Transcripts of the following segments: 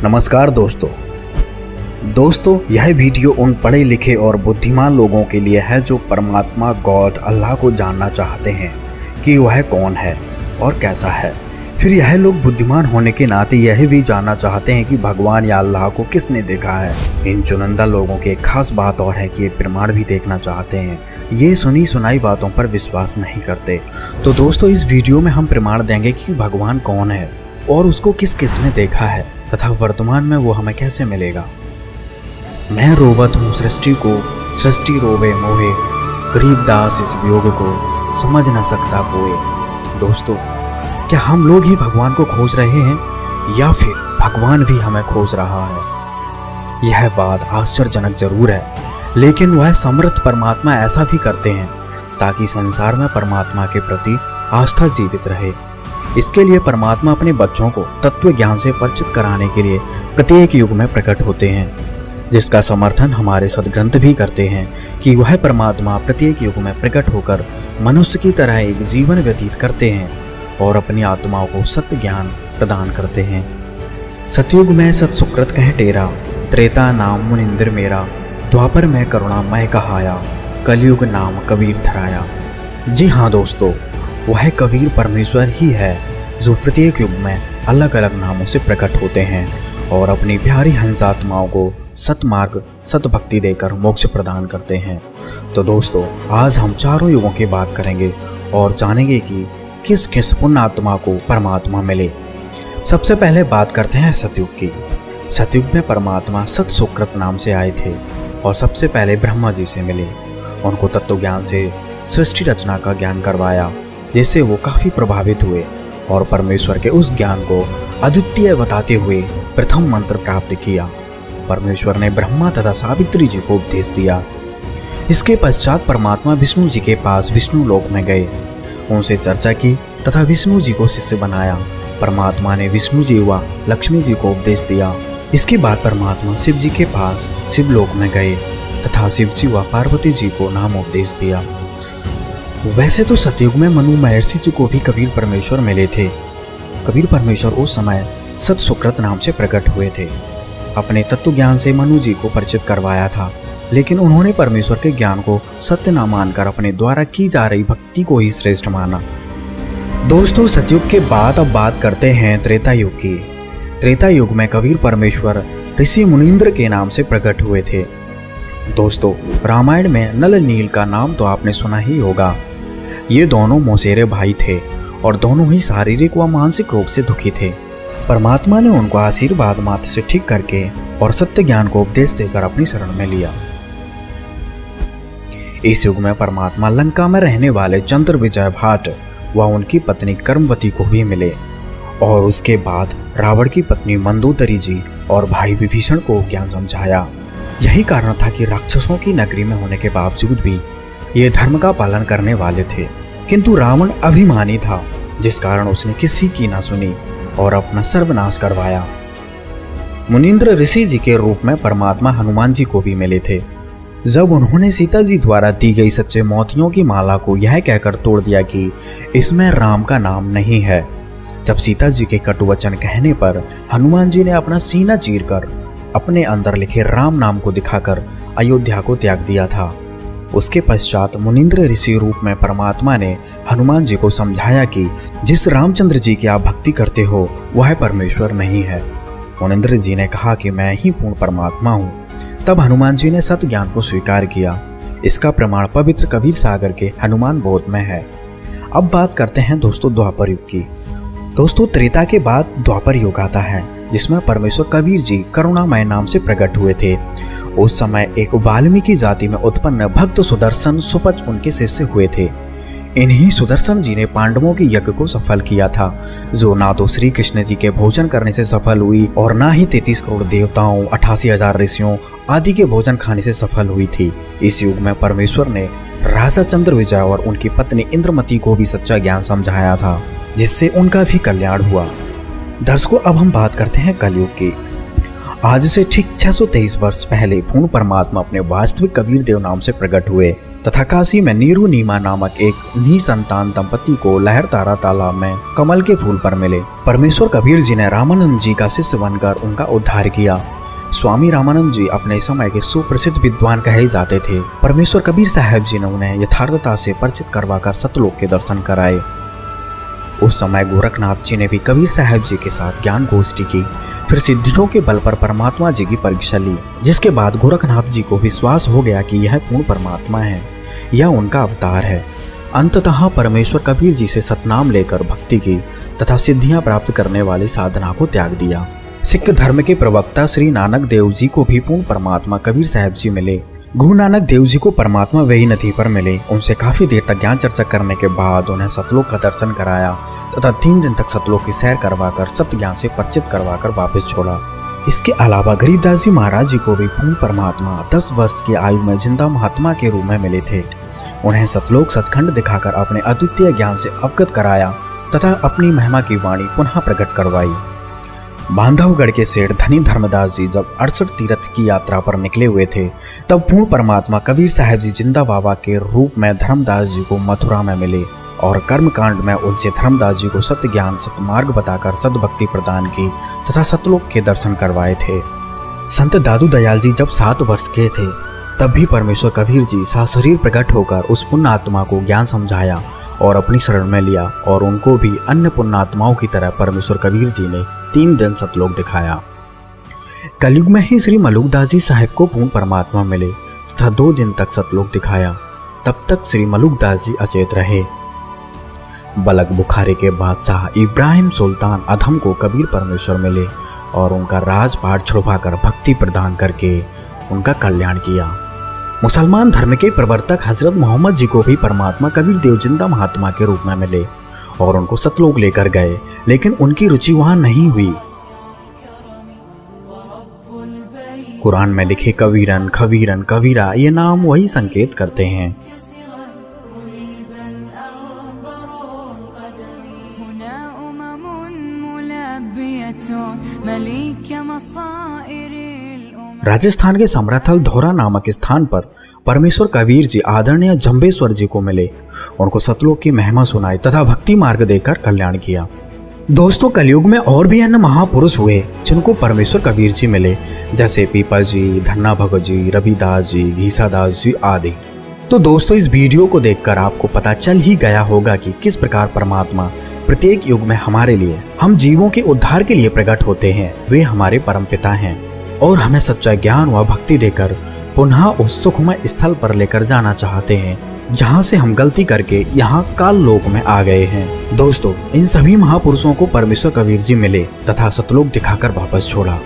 नमस्कार दोस्तों, यह वीडियो उन पढ़े लिखे और बुद्धिमान लोगों के लिए है जो परमात्मा गॉड अल्लाह को जानना चाहते हैं कि वह कौन है और कैसा है। फिर यह लोग बुद्धिमान होने के नाते यह भी जानना चाहते हैं कि भगवान या अल्लाह को किसने देखा है। इन चुनिंदा लोगों की एक खास बात और है कि ये प्रमाण भी देखना चाहते हैं। ये सुनी सुनाई बातों पर विश्वास नहीं करते। तो दोस्तों, इस वीडियो में हम प्रमाण देंगे कि भगवान कौन है और उसको किस किस ने देखा है तथा वर्तमान में वो हमें कैसे मिलेगा। मैं रोवत हूँ सृष्टि को, सृष्टि रोवे मोहे, गरीब दास इस वियोग को समझ न सकता कोई। दोस्तों, क्या हम लोग ही भगवान को खोज रहे हैं या फिर भगवान भी हमें खोज रहा है? यह बात आश्चर्यजनक जरूर है, लेकिन वह समर्थ परमात्मा ऐसा भी करते हैं ताकि संसार में परमात्मा के प्रति आस्था जीवित रहे। इसके लिए परमात्मा अपने बच्चों को तत्व ज्ञान से परिचित कराने के लिए प्रत्येक युग में प्रकट होते हैं, जिसका समर्थन हमारे सद्ग्रंथ भी करते हैं कि वह परमात्मा प्रत्येक युग में प्रकट होकर मनुष्य की तरह एक जीवन व्यतीत करते हैं और अपनी आत्माओं को सत्य ज्ञान प्रदान करते हैं। सतयुग में सत सुकृत कह टेरा, त्रेता नाम मुनिंद्र मेरा, द्वापर में करुणा मैं कहाया, कलयुग नाम कबीर धराया। जी हाँ दोस्तों, वह कबीर परमेश्वर ही है जो प्रत्येक युग में अलग अलग नामों से प्रकट होते हैं और अपनी प्यारी हंसात्माओं को सतमार्ग सतभक्ति देकर मोक्ष प्रदान करते हैं। तो दोस्तों, आज हम चारों युगों की बात करेंगे और जानेंगे कि किस किस पुण्यात्मा को परमात्मा मिले। सबसे पहले बात करते हैं सतयुग की। सतयुग में परमात्मा सत सुकृत नाम से आए थे और सबसे पहले ब्रह्मा जी से मिले। उनको तत्व ज्ञान से सृष्टि रचना का ज्ञान करवाया, जिससे वो काफी प्रभावित हुए और परमेश्वर के उस ज्ञान को अद्वितीय बताते हुए प्रथम मंत्र प्राप्त किया। परमेश्वर ने ब्रह्मा तथा सावित्री जी को उपदेश दिया। इसके पश्चात परमात्मा विष्णु जी के पास विष्णु लोक में गए, उनसे चर्चा की तथा विष्णु जी को शिष्य बनाया। परमात्मा ने विष्णु जी व लक्ष्मी जी को उपदेश दिया। इसके बाद परमात्मा शिव जी के पास शिवलोक में गए तथा शिव जी व पार्वती जी को नाम उपदेश दिया। वैसे तो सतयुग में मनु महर्षि जी को भी कबीर परमेश्वर मिले थे। कबीर परमेश्वर उस समय सत सुकृत नाम से प्रकट हुए थे। अपने तत्व ज्ञान से मनु जी को परिचित करवाया था, लेकिन उन्होंने परमेश्वर के ज्ञान को सत्य न मानकर अपने द्वारा की जा रही भक्ति को ही श्रेष्ठ माना। दोस्तों, सतयुग के बाद अब बात करते हैं त्रेता युग की। त्रेता युग में कबीर परमेश्वर ऋषि मुनींद्र के नाम से प्रकट हुए थे। दोस्तों, रामायण में नल नील का नाम तो आपने सुना ही होगा। ये दोनों मौसेरे भाई थे और दोनों ही शारीरिक व मानसिक रोग से दुखी थे। परमात्मा ने उनको आशीर्वाद मात्र से ठीक करके और सत्य ज्ञान को उपदेश देकर अपनी शरण में लिया। इस युग में परमात्मा लंका में रहने वाले चंद्र विजय भाट व उनकी पत्नी कर्मवती को भी मिले और उसके बाद रावण की पत्नी मंदोदरी जी और भाई विभीषण को ज्ञान समझाया। यही कारण था कि राक्षसों की नगरी में होने के बावजूद भी ये धर्म का पालन करने वाले थे, किंतु रावण अभिमानी था, जिस कारण उसने किसी की ना सुनी और अपना सर्वनाश करवाया। मुनींद्र ऋषि जी के रूप में परमात्मा हनुमान जी को भी मिले थे। जब उन्होंने सीता जी द्वारा दी गई सच्चे मोतियों की माला को यह कहकर तोड़ दिया कि इसमें राम का नाम नहीं है, जब सीता जी के कटु वचन कहने पर हनुमान जी ने अपना सीना चीरकर अपने अंदर लिखे राम नाम को दिखाकर अयोध्या को त्याग दिया था। उसके पश्चात मुनींद्र ऋषि रूप में परमात्मा ने हनुमान जी को समझाया कि जिस रामचंद्र जी की आप भक्ति करते हो वह परमेश्वर नहीं है। मुनींद्र जी ने कहा कि मैं ही पूर्ण परमात्मा हूँ। तब हनुमान जी ने सत्य ज्ञान को स्वीकार किया। इसका प्रमाण पवित्र कबीर सागर के हनुमान बोध में है। अब बात करते हैं दोस्तों द्वापर युग की। दोस्तों, त्रेता के बाद द्वापर युग आता है, जिसमें परमेश्वर कबीर जी करुणामय नाम से प्रकट हुए थे। उस समय एक वाल्मीकि जाति में उत्पन्न भक्त सुदर्शन सुपच उनके शिष्य हुए थे। इन्हीं सुदर्शन जी ने पांडवों के यज्ञ को सफल किया था, जो ना तो श्री कृष्ण जी के भोजन करने से सफल हुई और ना ही 33 करोड़ देवताओं, 88,000 ऋषियों आदि के भोजन खाने से सफल हुई थी। इस युग में परमेश्वर ने राजा चंद्र विजय और उनकी पत्नी इंद्रमती को भी सच्चा ज्ञान समझाया था, जिससे उनका भी कल्याण हुआ। दर्शकों, अब हम बात करते हैं कलयुग की। आज से ठीक 623 वर्ष पहले पूर्ण परमात्मा अपने वास्तविक कबीर देव नाम से प्रकट हुए। तथा काशी में नीरू नीमा नामक एक निसंतान दंपति को लहरतारा तालाब में कमल के फूल पर मिले। परमेश्वर कबीर जी ने रामानंद जी का शिष्य बनकर उनका उद्धार किया। स्वामी रामानंद जी अपने समय के सुप्रसिद्ध विद्वान कहे जाते थे। परमेश्वर कबीर साहब जी ने उन्हें यथार्थता से परिचित करवाकर सतलोक के दर्शन कराए। उस समय गोरखनाथ जी ने भी कबीर साहब जी के साथ ज्ञान गोष्ठी की, फिर सिद्धियों के बल पर परमात्मा जी की परीक्षा ली, जिसके बाद गोरखनाथ जी को विश्वास हो गया कि यह पूर्ण परमात्मा है, यह उनका अवतार है। अंततः परमेश्वर कबीर जी से सतनाम लेकर भक्ति की तथा सिद्धियां प्राप्त करने वाली साधना को त्याग दिया। सिख धर्म के प्रवक्ता श्री नानक देव जी को भी पूर्ण परमात्मा कबीर साहब जी मिले। गुरु नानक देव जी को परमात्मा वेई नदी पर मिले। उनसे काफी देर तक ज्ञान चर्चा करने के बाद उन्हें सतलोक का दर्शन कराया तथा 3 दिन तक सतलोक की सैर करवाकर सत्य ज्ञान से परिचित करवाकर वापस छोड़ा। इसके अलावा गरीबदास जी महाराज जी को भी पूर्ण परमात्मा 10 वर्ष की आयु में जिंदा महात्मा के रूप में मिले थे। उन्हें सतलोक सचखंड दिखाकर अपने अद्वितीय ज्ञान से अवगत कराया तथा अपनी महिमा की वाणी पुनः प्रकट करवाई। बांधवगढ़ के सेठ धनी धर्मदास जी जब 68 तीर्थ की यात्रा पर निकले हुए थे, तब पूर्ण परमात्मा कबीर साहब जी जिंदा बाबा के रूप में धर्मदास जी को मथुरा में मिले और कर्मकांड में उलझे धर्मदास जी को सत्य ज्ञान सतमार्ग बताकर सद्भक्ति प्रदान की तथा सतलोक के दर्शन करवाए थे। संत दादू दयाल जी जब 7 वर्ष के थे, तब भी परमेश्वर कबीर जी सशरीर प्रकट होकर उस पुण्य आत्मा को ज्ञान समझाया और अपनी शरण में लिया और उनको भी अन्य पुण्यात्माओं की तरह परमेश्वर कबीर जी ने 3 दिन सतलोक दिखाया। कलयुग में ही श्री मलुकदास जी साहब को पूर्ण परमात्मा मिले तथा 2 दिन तक सतलोक दिखाया। तब तक श्री मलुकदास जी अचेत रहे। बलक बुखारे के बादशाह इब्राहिम सुल्तान अधम को कबीर परमेश्वर मिले और उनका राजपाट छुड़वाकर भक्ति प्रदान करके उनका कल्याण किया। मुसलमान धर्म के प्रवर्तक हजरत मोहम्मद जी को भी परमात्मा कबीर देव जिंदा महात्मा के रूप में मिले और उनको सतलोक लेकर गए, लेकिन उनकी रुचि वहां नहीं हुई। कुरान में लिखे कबीरन खबीरन कबीरा ये नाम वही संकेत करते हैं। राजस्थान के समराथल धौरा नामक स्थान पर परमेश्वर कबीर जी आदरणीय जंबेश्वर जी को मिले, उनको सतलोक की महिमा सुनाई तथा भक्ति मार्ग देकर कल्याण किया। दोस्तों, कलयुग में और भी अन्य महापुरुष हुए जिनको परमेश्वर कबीर जी मिले, जैसे पीपा जी, धन्ना भगत जी, रविदास जी, घीसादास जी आदि। तो दोस्तों, इस वीडियो को देखकर आपको पता चल ही गया होगा कि किस प्रकार परमात्मा प्रत्येक युग में हमारे लिए, हम जीवों के उद्धार के लिए प्रकट होते हैं। वे हमारे परमपिता हैं और हमें सच्चा ज्ञान व भक्ति देकर पुनः उस सुखमय स्थल पर लेकर जाना चाहते हैं जहां से हम गलती करके यहाँ काल लोक में आ गए हैं। दोस्तों, इन सभी महापुरुषों को परमेश्वर कबीर जी मिले तथा सतलोक दिखाकर वापस छोड़ा,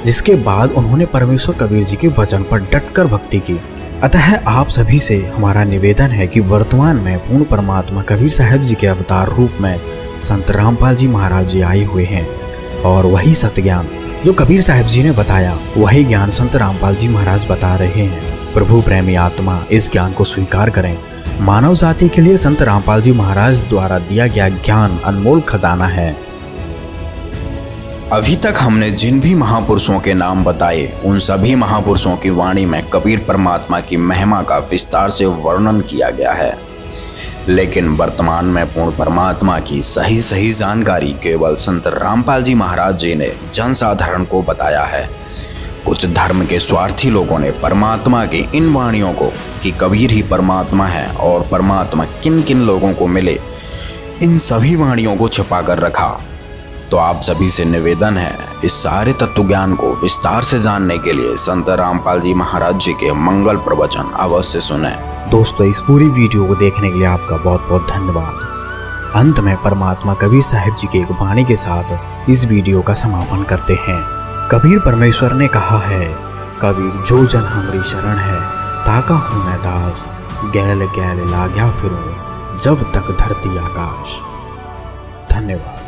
जिसके बाद उन्होंने परमेश्वर कबीर जी के वचन पर डटकर भक्ति की। अतः आप सभी से हमारा निवेदन है कि वर्तमान में पूर्ण परमात्मा कबीर साहब जी के अवतार रूप में संत रामपाल जी महाराज जी आए हुए हैं और वही सत्य ज्ञान जो कबीर साहब जी ने बताया, वही ज्ञान संत रामपाल जी महाराज बता रहे हैं। प्रभु प्रेमी आत्मा इस ज्ञान को स्वीकार करें। मानव जाति के लिए संत रामपाल जी महाराज द्वारा दिया गया ज्ञान अनमोल खजाना है। अभी तक हमने जिन भी महापुरुषों के नाम बताए, उन सभी महापुरुषों की वाणी में कबीर परमात्मा की महिमा का विस्तार से वर्णन किया गया है, लेकिन वर्तमान में पूर्ण परमात्मा की सही जानकारी केवल संत रामपाल जी महाराज जी ने जनसाधारण को बताया है। कुछ धर्म के स्वार्थी लोगों ने परमात्मा की इन वाणियों को कि कबीर ही परमात्मा है और परमात्मा किन किन लोगों को मिले, इन सभी वाणियों को छिपा कर रखा। तो आप सभी से निवेदन है, इस सारे तत्व ज्ञान को विस्तार से जानने के लिए संत रामपाल जी महाराज जी के मंगल प्रवचन अवश्य सुने। दोस्तों, इस पूरी वीडियो को देखने के लिए आपका बहुत बहुत धन्यवाद। अंत में परमात्मा कबीर साहब जी की एक वाणी के साथ इस वीडियो का समापन करते हैं। कबीर परमेश्वर ने कहा है, कबीर जो जन हमारी शरण है, ताका हूँ मैं दास, गैल गैल लाग्या फिरूं, जब तक धरती आकाश। धन्यवाद।